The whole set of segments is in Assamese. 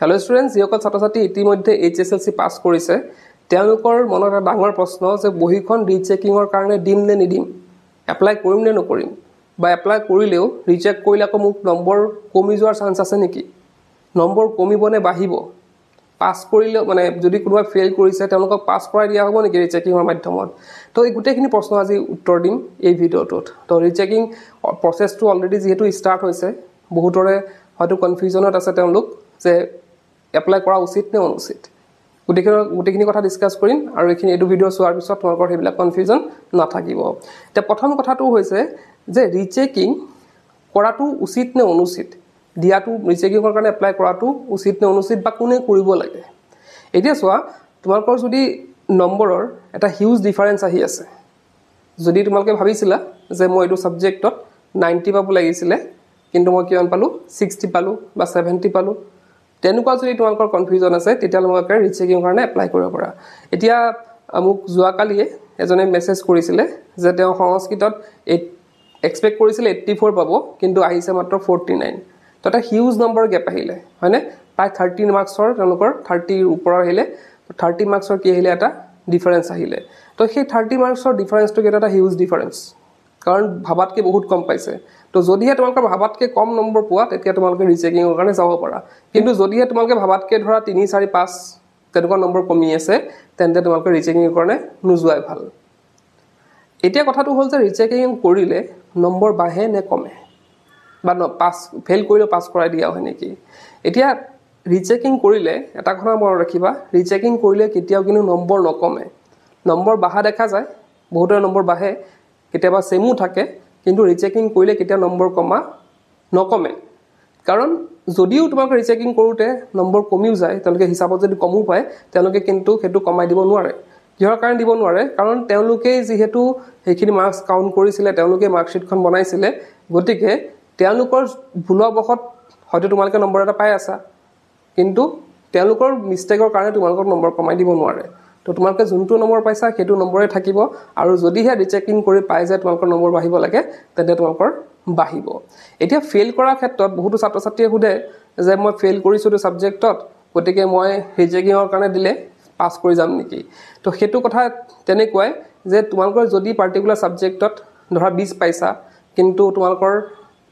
হেল্ল' ষ্টুডেণ্টছ, যিসকল ছাত্ৰ ছাত্ৰী ইতিমধ্যে HSLC পাছ কৰিছে তেওঁলোকৰ মনত এটা ডাঙৰ প্ৰশ্ন যে বহীখন ৰিচেকিঙৰ কাৰণে দিম নে নিদিম, এপ্লাই কৰিম নে নকৰিম, বা এপ্লাই কৰিলেও ৰিজেক্ট কৰিলে আকৌ মোক নম্বৰ কমি যোৱাৰ চান্স আছে নেকি, নম্বৰ কমিব নে বাঢ়িব, পাছ কৰিলেও মানে যদি কোনোবাই ফেইল কৰিছে তেওঁলোকক পাছ কৰাই দিয়া হ'ব নেকি ৰিচেকিঙৰ মাধ্যমত। তো এই গোটেইখিনি প্ৰশ্ন আজি উত্তৰ দিম এই ভিডিঅ'টোত। তো ৰিচেকিং প্ৰচেছটো অলৰেডি যিহেতু ষ্টাৰ্ট হৈছে, বহুতৰে হয়তো কনফিউজনত আছে তেওঁলোক যে এপ্লাই কৰা উচিত নে অনুচিত। গোটেইখিনি কথা ডিছকাছ কৰিম আৰু এইটো ভিডিঅ' চোৱাৰ পিছত তোমালোকৰ সেইবিলাক কনফিউজন নাথাকিব। এতিয়া প্ৰথম কথাটো হৈছে যে ৰিচেকিং কৰাটো উচিত নে অনুচিত, দিয়াটো ৰিচেকিঙৰ কাৰণে এপ্লাই কৰাটো উচিত নে অনুচিত, বা কোনে কৰিব লাগে। এতিয়া চোৱা, তোমালোকৰ যদি নম্বৰৰ এটা হিউজ ডিফাৰেঞ্চ আহি আছে, যদি তোমালোকে ভাবিছিলা যে মই এইটো ছাবজেক্টত 90 পাব লাগিছিলে কিন্তু মই কিমান পালোঁ 60 পালোঁ বা 70 পালোঁ, তেনেকুৱা যদি তোমালোকৰ কনফিউজন আছে তেতিয়া তোমালোকে ৰিচেকিঙৰ কাৰণে এপ্লাই কৰিব পাৰা। এতিয়া মোক যোৱাকালিয়ে এজনে মেছেজ কৰিছিলে যে তেওঁ সংস্কৃতত এক্সপেক্ট কৰিছিলে 84 পাব কিন্তু আহিছে মাত্ৰ 49। তো এটা হিউজ নম্বৰ গেপ আহিলে, হয়নে? প্ৰায় 30 মাৰ্কছৰ তেওঁলোকৰ 30ৰ ওপৰ আহিলে, 30 মাৰ্কছৰ কি আহিলে, এটা ডিফাৰেঞ্চ আহিলে। তো সেই 30 মাৰ্কছৰ ডিফাৰেঞ্চটো এটা হিউজ ডিফাৰেঞ্চ, কাৰণ ভাবাতকৈ বহুত কম পাইছে। তো যদিহে তোমালোকৰ ভাবাতকৈ কম নম্বৰ পোৱা তেতিয়া তোমালোকে ৰিচেকিঙৰ কাৰণে যাব পাৰা, কিন্তু যদিহে তোমালোকে ভাবাতকৈ ধৰা 3, 4, 5 তেনেকুৱা নম্বৰ কমি আছে তেন্তে তোমালোকে ৰিচেকিঙৰ কাৰণে নোযোৱাই ভাল। এতিয়া কথাটো হ'ল যে ৰিচেকিং কৰিলে নম্বৰ বাঢ়ে নে কমে, বা পাছ ফেইল কৰিলেও পাছ কৰাই দিয়া হয় নেকি। এতিয়া ৰিচেকিং কৰিলে এটা কথা মনত ৰাখিবা, ৰিচেকিং কৰিলে কেতিয়াও কিন্তু নম্বৰ নকমে, নম্বৰ বাঢ়া দেখা যায়, বহুতৰ নম্বৰ বাঢ়ে, কেতিয়াবা চেমো থাকে, কিন্তু ৰিচেকিং কৰিলে কেতিয়াও নম্বৰ নকমে। কাৰণ যদিও তোমালোকে ৰিচেকিং কৰোঁতে নম্বৰ কমিও যায়, তেওঁলোকে হিচাপত যদি কমো পায় তেওঁলোকে কিন্তু সেইটো কমাই দিব নোৱাৰে। কিহৰ কাৰণে দিব নোৱাৰে, কাৰণ তেওঁলোকেই যিহেতু সেইখিনি মাৰ্কছ কাউণ্ট কৰিছিলে, তেওঁলোকে মাৰ্কশ্বিটখন বনাইছিলে, গতিকে তেওঁলোকৰ ভুলবশত হয়তো তোমালোকে নম্বৰ এটা পাই আছা, কিন্তু তেওঁলোকৰ মিষ্টেকৰ কাৰণে তোমালোকৰ নম্বৰ কমাই দিব নোৱাৰে। তো তোমালোকে যোনটো নম্বৰ পাইছা সেইটো নম্বৰে থাকিব, আৰু যদিহে ৰিচেকিং কৰি পাই যে তোমালোকৰ নম্বৰ বাঢ়িব লাগে তেন্তে তোমালোকৰ বাঢ়িব। এতিয়া ফেইল কৰাৰ ক্ষেত্ৰত বহুতো ছাত্ৰ ছাত্ৰীয়ে সোধে যে মই ফেইল কৰিছোঁ এইটো ছাবজেক্টত, গতিকে মই ৰিচেকিঙৰ কাৰণে দিলে পাছ কৰি যাম নেকি। তো সেইটো কথা তেনেকুৱাই যে তোমালোকৰ যদি পাৰ্টিকুলাৰ ছাবজেক্টত ধৰা 20 পাইছা কিন্তু তোমালোকৰ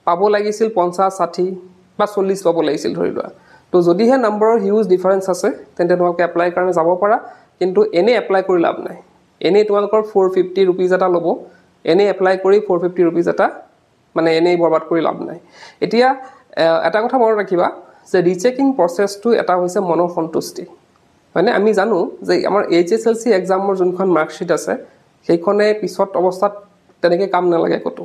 পাব লাগিছিল 50, 60 বা 40 পাব লাগিছিল ধৰি লোৱা, তো যদিহে নম্বৰৰ হিউজ ডিফাৰেঞ্চ আছে তেন্তে তোমালোকে এপ্লাইৰ কাৰণে যাব পাৰা, কিন্তু এনেই এপ্লাই কৰি লাভ নাই। এনেই তোমালোকৰ 450 ৰুপিজ এটা ল'ব, এনেই এপ্লাই কৰি 450 ৰুপিজ এটা মানে এনেই বৰবাদ কৰি লাভ নাই। এতিয়া এটা কথা মনত ৰাখিবা যে ৰিচেকিং প্ৰচেছটো এটা হৈছে মনৰ সন্তুষ্টি, হয়নে? আমি জানো যে আমাৰ HSLC এক্সামৰ যোনখন মাৰ্কশ্বিট আছে সেইখনে পিছত অৱস্থাত তেনেকৈ কাম নালাগে ক'তো,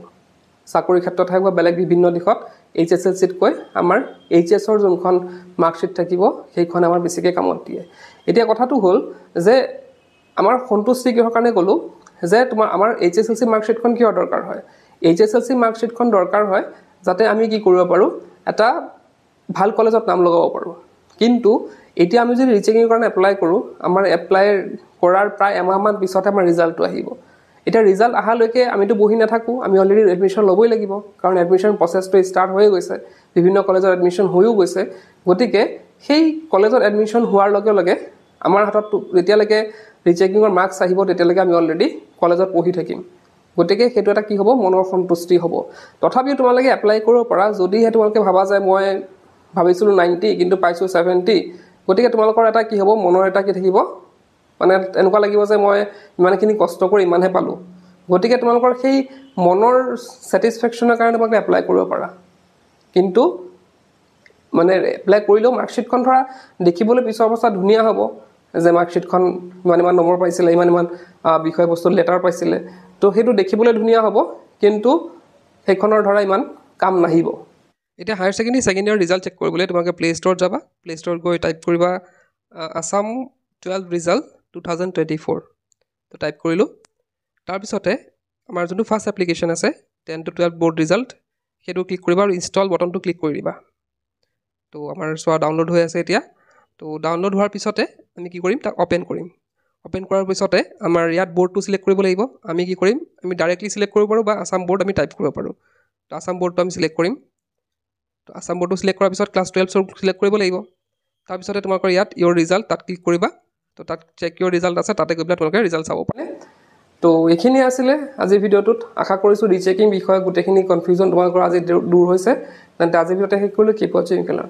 চাকৰিৰ ক্ষেত্ৰত হওক বা বেলেগ বিভিন্ন দিশত HSLCতকৈ আমাৰ HS-ৰ যোনখন মাৰ্কশ্বিট থাকিব সেইখন আমাৰ বেছিকৈ কামত দিয়ে। এতিয়া কথাটো হ'ল যে আমাৰ সন্তুষ্টি কিহৰ কাৰণে ক'লোঁ যে আমাৰ HSLC মাৰ্কশ্বিটখন কিহৰ দৰকাৰ হয়, HSLC মাৰ্কশ্বিটখন দৰকাৰ হয় যাতে আমি কি কৰিব পাৰোঁ, এটা ভাল কলেজত নাম লগাব পাৰোঁ। কিন্তু এতিয়া আমি যদি ৰিচেকিঙৰ কাৰণে এপ্লাই কৰোঁ, আমাৰ এপ্লাই কৰাৰ প্ৰায় এমাহমান পিছতহে আমাৰ ৰিজাল্টটো আহিব। এতিয়া ৰিজাল্ট অহালৈকে আমিতো বহি নাথাকোঁ, আমি অলৰেডি এডমিশ্যন ল'বই লাগিব, কাৰণ এডমিশ্যন প্ৰচেছটো ষ্টাৰ্ট হৈ গৈছে, বিভিন্ন কলেজত এডমিশ্যন হৈও গৈছে। গতিকে সেই কলেজত এডমিশ্যন হোৱাৰ লগে লগে আমাৰ হাতত যেতিয়ালৈকে ৰিচেকিঙৰ মাৰ্কছ আহিব তেতিয়ালৈকে আমি অলৰেডি কলেজত পঢ়ি থাকিম। গতিকে সেইটো এটা কি হ'ব, মনৰ সন্তুষ্টি হ'ব। তথাপিও তোমালোকে এপ্লাই কৰিব পাৰা যদিহে তোমালোকে ভাবা যে মই ভাবিছিলোঁ 90 কিন্তু পাইছোঁ 70, গতিকে তোমালোকৰ এটা কি হ'ব, মনৰ এটা কি থাকিব, মানে এনেকুৱা লাগিব যে মই ইমানখিনি কষ্ট কৰি ইমানহে পালোঁ। গতিকে তোমালোকৰ সেই মনৰ ছেটিছফেকশ্যনৰ কাৰণে তোমালোকে এপ্লাই কৰিব পাৰা, কিন্তু মানে এপ্লাই কৰিলেও মাৰ্কশ্বিটখন ধৰা দেখিবলৈ পিছৰ অৱস্থা ধুনীয়া হ'ব যে মাৰ্কশ্বিটখন ইমান নম্বৰ পাইছিলে, ইমান বিষয়বস্তু লেটাৰ পাইছিলে, তো সেইটো দেখিবলৈ ধুনীয়া হ'ব, কিন্তু সেইখনৰ ধৰা ইমান কাম নাহিব। এতিয়া higher secondary second year result check কৰিবলৈ তোমালোকে প্লে ষ্ট'ৰত যাবা, প্লে ষ্ট'ৰত গৈ টাইপ কৰিবা আছাম 12 ৰিজাল্ট 2024, তো টাইপ কৰিলোঁ। তাৰপিছতে আমাৰ যোনটো ফাৰ্ষ্ট এপ্লিকেশ্যন আছে 10 to 12 বৰ্ড ৰিজাল্ট, সেইটো ক্লিক কৰিবা আৰু ইনষ্টল বটনটো ক্লিক কৰি দিবা। তো আমাৰ চোৱা ডাউনলোড হৈ আছে এতিয়া। তো ডাউনলোড হোৱাৰ পিছতে আমি কি কৰিম, তাক অ'পেন কৰিম। অ'পেন কৰাৰ পিছতে আমাৰ ইয়াত বৰ্ডটো ছিলেক্ট কৰিব লাগিব। আমি কি কৰিম, আমি ডাইৰেক্টলি ছিলেক্ট কৰিব পাৰোঁ বা আছাম বৰ্ড আমি টাইপ কৰিব পাৰোঁ। তো আছাম বৰ্ডটো আমি ছিলেক্ট কৰিম। তো আছাম বৰ্ডটো ছিলেক্ট কৰাৰ পিছত ক্লাছ 12 ছিলেক্ট কৰিব লাগিব। তাৰপিছতে তোমালোকৰ ইয়াত ইয়ৰ ৰিজাল্ট তাত ক্লিক কৰিবা তো তাত চেক ইয়ৰ ৰিজাল্ট আছে তাতে গৈ পেলাই তোমালোকে ৰিজাল্ট চাব পাৰে তো এইখিনি আছিলে আজিৰ ভিডিঅ'টোত আশা কৰিছোঁ ৰিচেকিং বিষয়ে গোটেইখিনি কনফিউজন তোমালোকৰ আজি দূৰ হৈছে তেন্তে আজিৰ ভিডিঅ'তে শেষ কৰিলোঁ কিপ ৱাচিং কেলাৰ